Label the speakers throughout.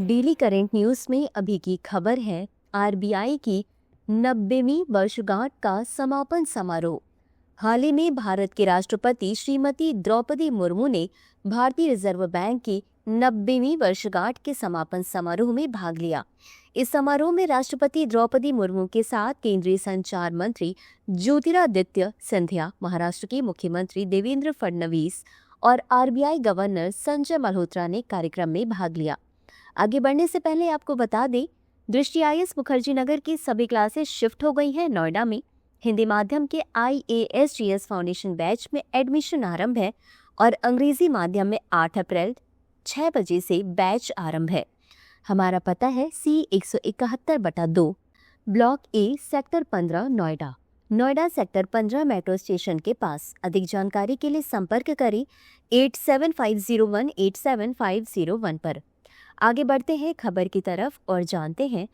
Speaker 1: Daily current news में अभी की खबर है, आरबीआई की 90वीं वर्षगांठ का समापन समारोह। हाल ही में भारत के राष्ट्रपति श्रीमती द्रौपदी मुर्मू ने भारतीय रिजर्व बैंक की 90वीं वर्षगांठ के समापन समारोह में भाग लिया। इस समारोह में राष्ट्रपति द्रौपदी मुर्मू के साथ केंद्रीय संचार मंत्री ज्योतिरादित्य सिंधिया, महाराष्ट्र के मुख्यमंत्री देवेंद्र फडणवीस और आरबीआई गवर्नर संजय मल्होत्रा ने कार्यक्रम में भाग लिया। आगे बढ़ने से पहले आपको बता दें, दृष्टि आईएएस मुखर्जी नगर की सभी क्लासेस शिफ्ट हो गई हैं नोएडा में। हिंदी माध्यम के IASGS फाउंडेशन बैच में एडमिशन आरंभ है और अंग्रेजी माध्यम में 8 अप्रैल 6 बजे से बैच आरंभ है। हमारा पता है C171/2, block A, sector 15, Noida. Noida sector 15 metro station के पास। अधिक जानकारी के लिए संपर्क करें 8750187501 पर। आगे बढ़ते हैं खबर की तरफ और जानते हैं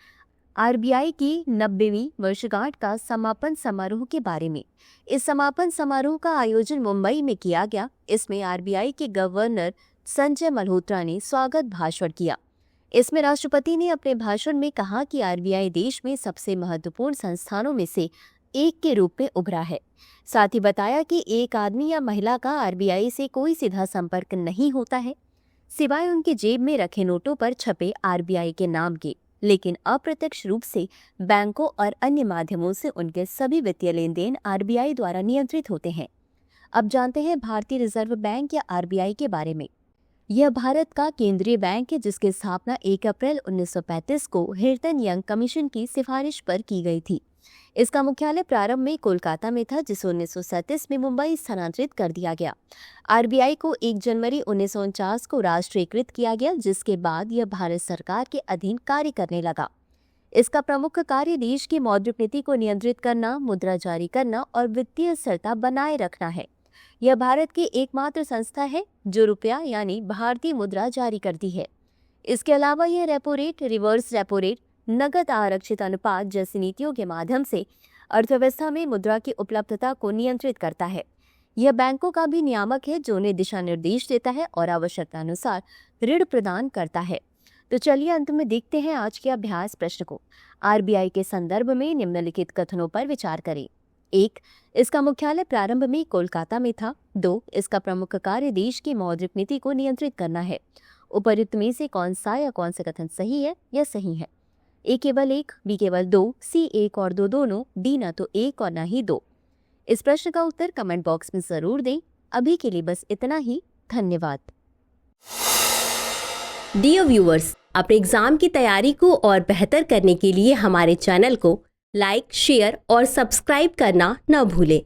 Speaker 1: आरबीआई की 90वीं वर्षगांठ का समापन समारोह के बारे में। इस समापन समारोह का आयोजन मुंबई में किया गया। इसमें आरबीआई के गवर्नर संजय मल्होत्रा ने स्वागत भाषण किया। इसमें राष्ट्रपति ने अपने भाषण में कहा कि आरबीआई देश में सबसे महत्वपूर्ण संस्थानों में से एक के रूप में उभरा है। साथ ही बताया कि एक आदमी या महिला का आरबीआई से कोई सीधा संपर्क नहीं होता है, सिवाय उनके जेब में रखे नोटों पर छपे आरबीआई के नाम के, लेकिन अप्रत्यक्ष रूप से बैंकों और अन्य माध्यमों से उनके सभी वित्तीय लेन देन आरबीआई द्वारा नियंत्रित होते हैं। अब जानते हैं भारतीय रिजर्व बैंक या आरबीआई के बारे में। यह भारत का केंद्रीय बैंक है जिसकी स्थापना 1 अप्रैल 1935 को हिल्टन यंग कमीशन की सिफारिश पर की गई थी। इसका मुख्यालय प्रारंभ में कोलकाता में था, जिसे 1937 में मुंबई स्थानांतरित कर दिया गया। आरबीआई को 1 जनवरी 1949 को राष्ट्रीयकृत किया गया, जिसके बाद यह भारत सरकार के अधीन कार्य करने लगा। इसका प्रमुख कार्य देश की मौद्रिक नीति को नियंत्रित करना, मुद्रा जारी करना और वित्तीय स्थिरता बनाए रखना है। यह भारत की एकमात्र संस्था है जो रुपया यानी भारतीय मुद्रा जारी करती है। इसके अलावा यह repo rate, reverse repo rate, नकद आरक्षित अनुपात जैसी नीतियों के माध्यम से अर्थव्यवस्था में मुद्रा की उपलब्धता को नियंत्रित करता है। यह बैंकों का भी नियामक है जो उन्हें दिशा निर्देश देता है और आवश्यकता अनुसार ऋण प्रदान करता है। तो चलिए अंत में देखते हैं आज के अभ्यास प्रश्न को। आरबीआई के संदर्भ में निम्नलिखित कथनों पर विचार करें। 1. इसका मुख्यालय प्रारंभ में कोलकाता में था। 2. इसका प्रमुख कार्य देश की मौद्रिक नीति को नियंत्रित करना है। उपयुक्त में से कौन सा या कौन से कथन सही है या सही है? A केवल 1, B केवल 2, C 1 और 2 दोनों, D ना तो 1 और ना ही 2। इस प्रश्न का उत्तर कमेंट बॉक्स में जरूर दें। अभी के लिए बस इतना ही। धन्यवाद।
Speaker 2: डियर व्यूअर्स, अपने एग्जाम की तैयारी को और बेहतर करने के लिए हमारे चैनल को लाइक, शेयर और सब्सक्राइब करना न भूलें।